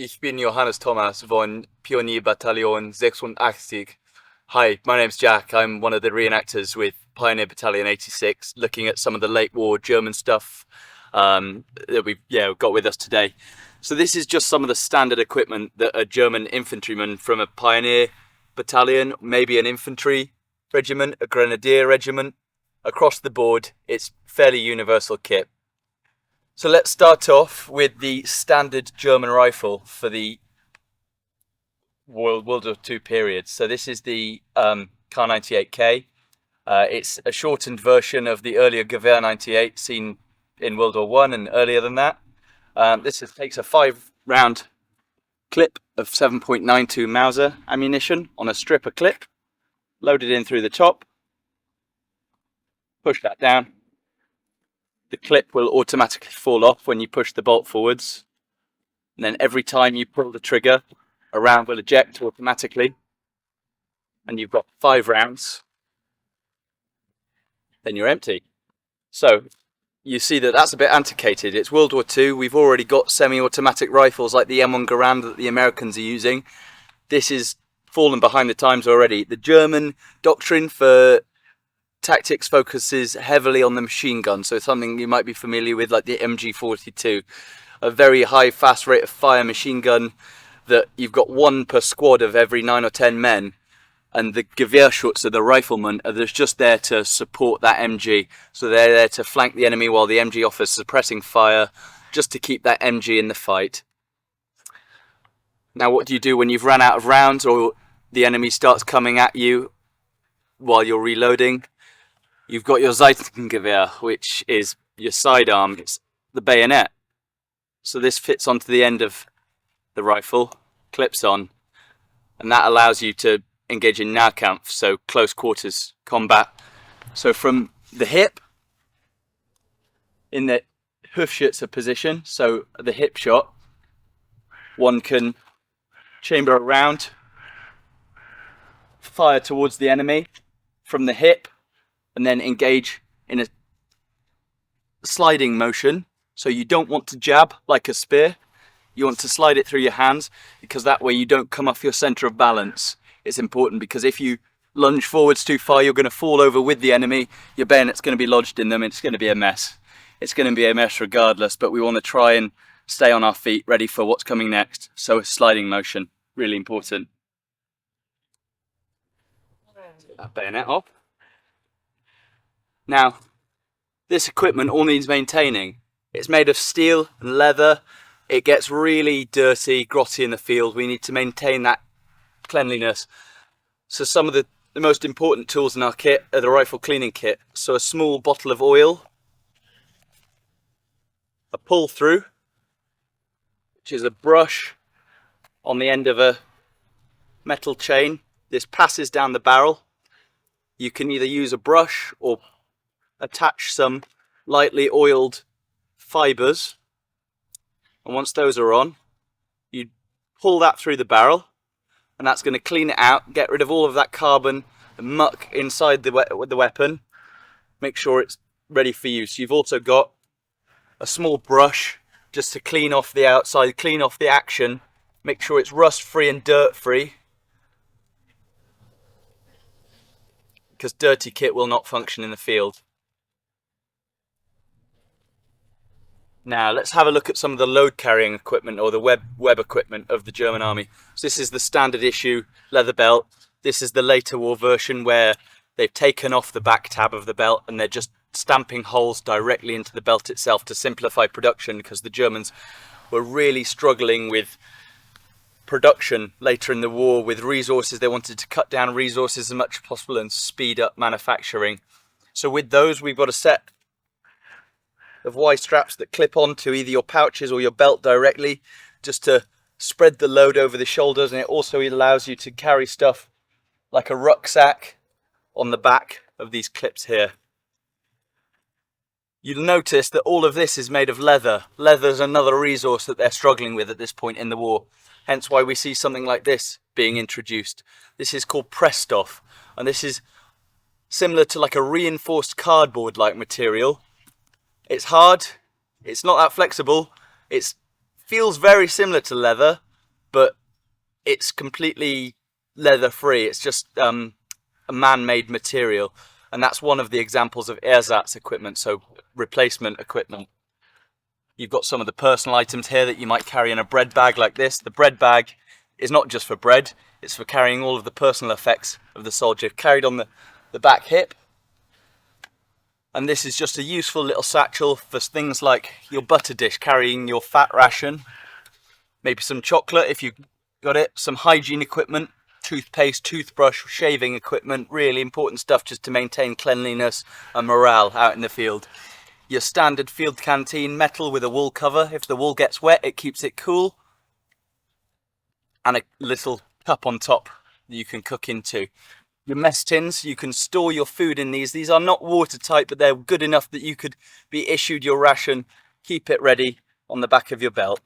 Ich bin Johannes Thomas von Pionierbataillon 86. Hi, my name's Jack. I'm one of the reenactors with Pioneer Battalion 86, looking at some of the late war German stuff that we've got with us today. So this is just some of the standard equipment that a German infantryman from a Pioneer Battalion, maybe an infantry regiment, a grenadier regiment, across the board, it's fairly universal kit. So let's start off with the standard German rifle for the World War II period. So this is the Kar98K. It's a shortened version of the earlier Gewehr 98 seen in World War I and earlier than that. Takes a 5-round clip of 7.92 Mauser ammunition on a stripper clip, loaded in through the top. Push that down. The clip will automatically fall off when you push the bolt forwards. And then every time you pull the trigger, a round will eject automatically. And you've got 5 rounds. Then you're empty. So you see that that's a bit antiquated. It's World War II. We've already got semi-automatic rifles like the M1 Garand that the Americans are using. This is fallen behind the times already. The German doctrine for tactics focuses heavily on the machine gun, so something you might be familiar with, like the MG42, a very high fast rate of fire machine gun that you've got 1 per squad of every 9 or 10 men, and the Gewehrschütze, the riflemen, are just there to support that MG, so they're there to flank the enemy while the MG offers suppressing fire, just to keep that MG in the fight. Now what do you do when you've run out of rounds or the enemy starts coming at you while you're reloading? You've got your Seitengewehr, which is your sidearm, it's the bayonet. So this fits onto the end of the rifle, clips on, and that allows you to engage in Nahkampf, so close quarters combat. So from the hip, in the Hufschütze position, so the hip shot, one can chamber around, fire towards the enemy from the hip, and then engage in a sliding motion. So you don't want to jab like a spear, you want to slide it through your hands, because that way you don't come off your center of balance. It's important because if you lunge forwards too far, you're going to fall over with the enemy, your bayonet's going to be lodged in them, and it's going to be a mess. It's going to be a mess regardless, but we want to try and stay on our feet, ready for what's coming next. So a sliding motion, really important. Take that bayonet off. Now, this equipment all needs maintaining. It's made of steel and leather. It gets really dirty, grotty in the field. We need to maintain that cleanliness. So some of the most important tools in our kit are the rifle cleaning kit. So a small bottle of oil, a pull through, which is a brush on the end of a metal chain. This passes down the barrel. You can either use a brush or attach some lightly oiled fibers, and once those are on, you pull that through the barrel, and that's going to clean it out, get rid of all of that carbon and muck inside the weapon, make sure it's ready for use. You've also got a small brush just to clean off the outside, clean off the action, make sure it's rust free and dirt free, because dirty kit will not function in the field. Now let's have a look at some of the load carrying equipment, or the web equipment of the German army. So this is the standard issue leather belt. This is the later war version where they've taken off the back tab of the belt and they're just stamping holes directly into the belt itself to simplify production, because the Germans were really struggling with production later in the war with resources. They wanted to cut down resources as much as possible and speed up manufacturing. So with those, we've got a set of Y straps that clip onto either your pouches or your belt directly, just to spread the load over the shoulders, and it also allows you to carry stuff like a rucksack on the back of these clips here. You'll notice that all of this is made of leather. Leather's another resource that they're struggling with at this point in the war, hence why we see something like this being introduced. This is called Pressstoff, and this is similar to like a reinforced cardboard like material. It's hard, it's not that flexible, it feels very similar to leather, but it's completely leather free. It's just a man-made material, and that's one of the examples of ersatz equipment, so replacement equipment. You've got some of the personal items here that you might carry in a bread bag like this. The bread bag is not just for bread, it's for carrying all of the personal effects of the soldier, carried on the back hip. And this is just a useful little satchel for things like your butter dish, carrying your fat ration, maybe some chocolate if you've got it, some hygiene equipment, toothpaste, toothbrush, shaving equipment, really important stuff just to maintain cleanliness and morale out in the field. Your standard field canteen, metal with a wool cover. If the wool gets wet, it keeps it cool. And a little cup on top that you can cook into. Your mess tins, you can store your food in these. These are not watertight, but they're good enough that you could be issued your ration, keep it ready on the back of your belt.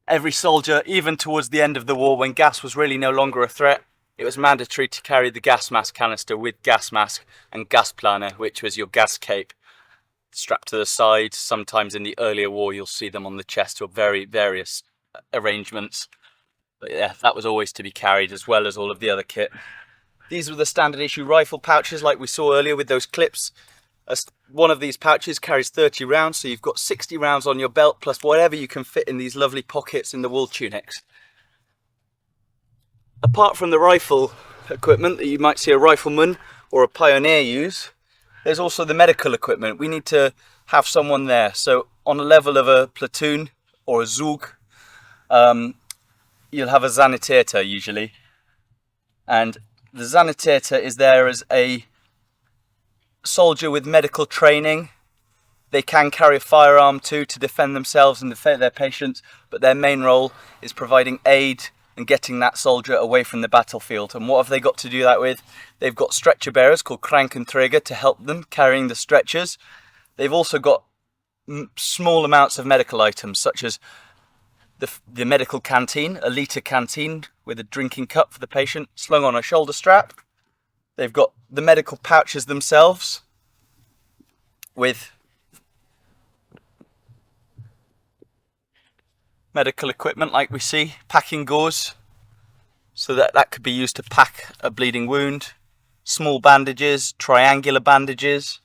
Every soldier, even towards the end of the war when gas was really no longer a threat, it was mandatory to carry the gas mask canister with gas mask and gas planner, which was your gas cape, strapped to the side. Sometimes in the earlier war you'll see them on the chest, or various arrangements. But yeah, that was always to be carried, as well as all of the other kit. These were the standard issue rifle pouches like we saw earlier with those clips. One of these pouches carries 30 rounds, so you've got 60 rounds on your belt, plus whatever you can fit in these lovely pockets in the wool tunics. Apart from the rifle equipment that you might see a rifleman or a pioneer use, there's also the medical equipment. We need to have someone there. So on a level of a platoon or a Zug, you'll have a Sanitäter usually, and the Sanitäter is there as a soldier with medical training. They can carry a firearm too to defend themselves and defend their patients, but their main role is providing aid and getting that soldier away from the battlefield. And what have they got to do that with? They've got stretcher bearers called Krankenträger to help them carrying the stretchers. They've also got small amounts of medical items, such as the medical canteen, a litre canteen with a drinking cup for the patient slung on a shoulder strap. They've got the medical pouches themselves with medical equipment like we see, packing gauze, so that could be used to pack a bleeding wound, small bandages, triangular bandages.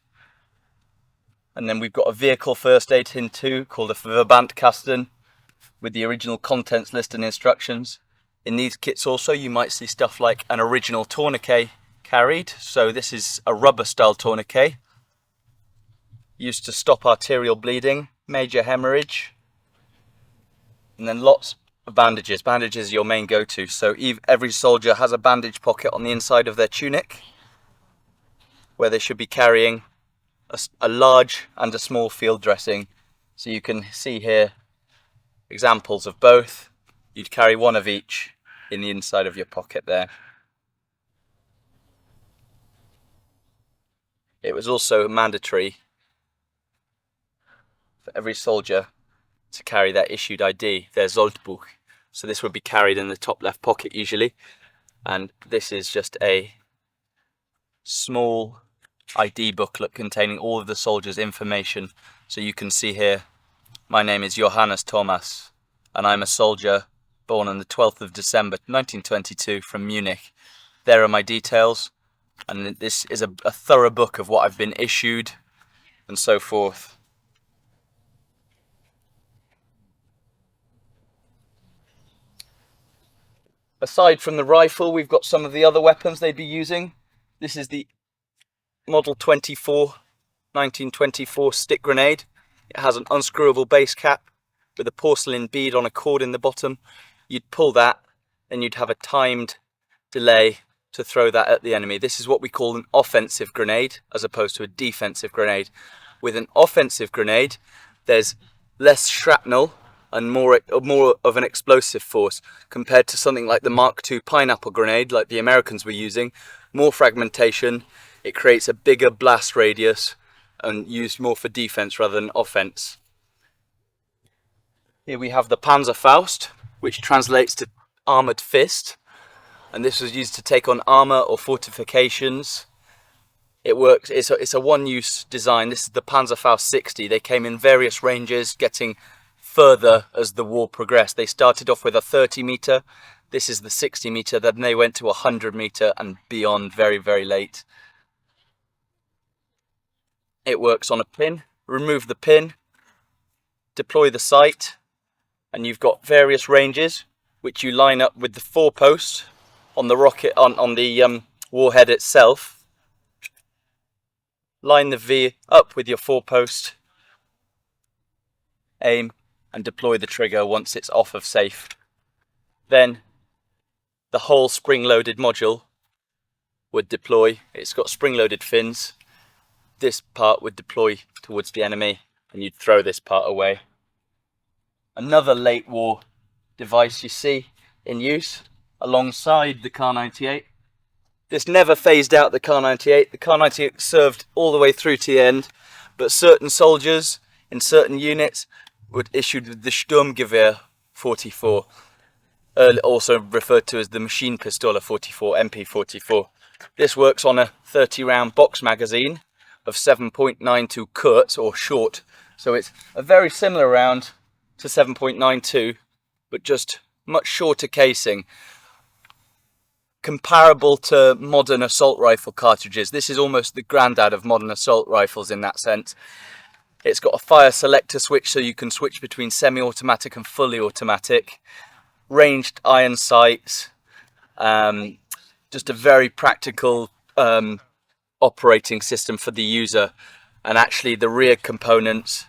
And then we've got a vehicle first aid tin too, called a Verbandkasten, with the original contents list and instructions. In these kits also you might see stuff like an original tourniquet carried. So this is a rubber style tourniquet used to stop arterial bleeding, major hemorrhage, and then lots of bandages. Bandages are your main go-to, so every soldier has a bandage pocket on the inside of their tunic where they should be carrying a large and a small field dressing. So you can see here examples of both. You'd carry one of each in the inside of your pocket there. It was also mandatory for every soldier to carry their issued ID, their Soldbuch. So this would be carried in the top left pocket usually, and this is just a small ID booklet containing all of the soldiers' information. So you can see here, my name is Johannes Thomas, and I'm a soldier born on the 12th of December 1922 from Munich. There are my details, and this is a thorough book of what I've been issued and so forth. Aside from the rifle, we've got some of the other weapons they'd be using. This is the Model 1924 stick grenade. It has an unscrewable base cap with a porcelain bead on a cord in the bottom. You'd pull that and you'd have a timed delay to throw that at the enemy. This is what we call an offensive grenade as opposed to a defensive grenade. With an offensive grenade, there's less shrapnel and more of an explosive force compared to something like the Mark II pineapple grenade like the Americans were using. More fragmentation, it creates a bigger blast radius and used more for defense rather than offense. Here we have the Panzerfaust, which translates to armored fist, and this was used to take on armor or fortifications. It works, it's a one-use design. This is the Panzerfaust 60. They came in various ranges, getting further as the war progressed. They started off with a 30 metre, this is the 60 metre, then they went to 100 metre and beyond very, very late. It works on a pin. Remove the pin, deploy the sight, and you've got various ranges which you line up with the forepost on the rocket, on the warhead itself. Line the V up with your forepost, aim, and deploy the trigger once it's off of safe. Then the whole spring-loaded module would deploy. It's got spring-loaded fins. This part would deploy towards the enemy and you'd throw this part away. Another late war device you see in use alongside the Kar-98. This never phased out the Kar-98. The Kar-98 served all the way through to the end, but certain soldiers in certain units were issued with the Sturmgewehr 44, also referred to as the Machine Pistole 44, MP44. This works on a 30-round box magazine of 7.92 Kurz, or short, so it's a very similar round to 7.92, but just much shorter casing, comparable to modern assault rifle cartridges. This is almost the granddad of modern assault rifles in that sense. It's got a fire selector switch, so you can switch between semi-automatic and fully automatic, ranged iron sights, just a very practical operating system for the user. And actually the rear components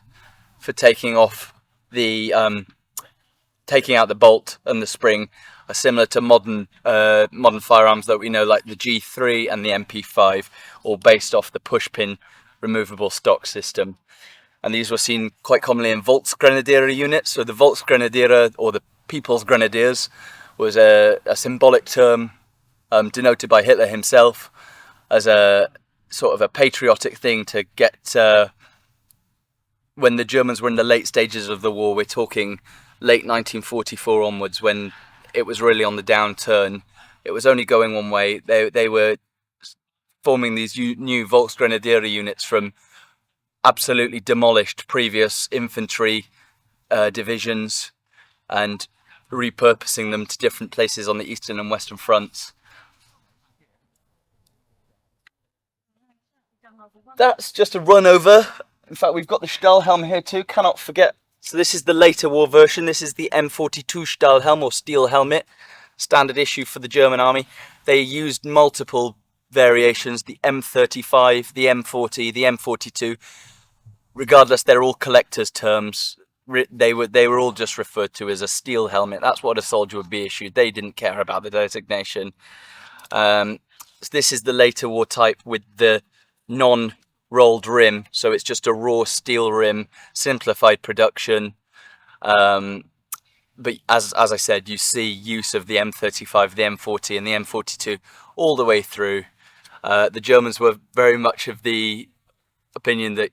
for taking off the taking out the bolt and the spring are similar to modern firearms that we know, like the G3 and the MP5, all based off the pushpin removable stock system. And these were seen quite commonly in Volksgrenadier units. So the Volksgrenadier, or the People's Grenadiers, was a symbolic term denoted by Hitler himself as a sort of a patriotic thing to get when the Germans were in the late stages of the war. We're talking late 1944 onwards, when it was really on the downturn. It was only going one way. They were forming these new Volksgrenadier units from absolutely demolished previous infantry divisions and repurposing them to different places on the eastern and western fronts. That's just a run over. In fact, we've got the Stahlhelm here too, cannot forget. So this is the later war version. This is the M42 Stahlhelm, or steel helmet, standard issue for the German army. They used multiple variations, the M35, the M40, the M42. Regardless, they're all collector's terms. They were all just referred to as a steel helmet. That's what a soldier would be issued. They didn't care about the designation. This is the later war type with the non-rolled rim, so it's just a raw steel rim, simplified production. But as I said, you see use of the M35, the M40 and the M42 all the way through. The Germans were very much of the opinion that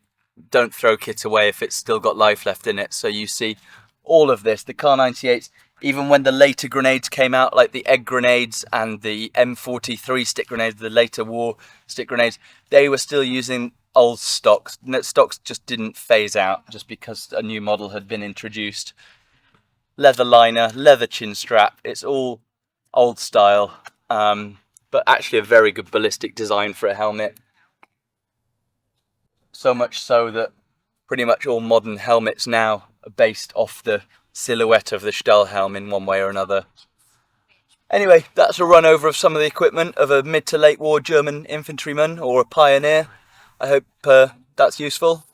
don't throw kit away if it's still got life left in it. So you see all of this. The Kar-98s, even when the later grenades came out, like the egg grenades and the M43 stick grenades, the later war stick grenades, they were still using old stocks. Stocks just didn't phase out just because a new model had been introduced. Leather liner, leather chin strap, it's all old style, but actually a very good ballistic design for a helmet. So much so that pretty much all modern helmets now are based off the silhouette of the Stahlhelm in one way or another. Anyway, that's a run over of some of the equipment of a mid to late war German infantryman or a pioneer. I hope that's useful.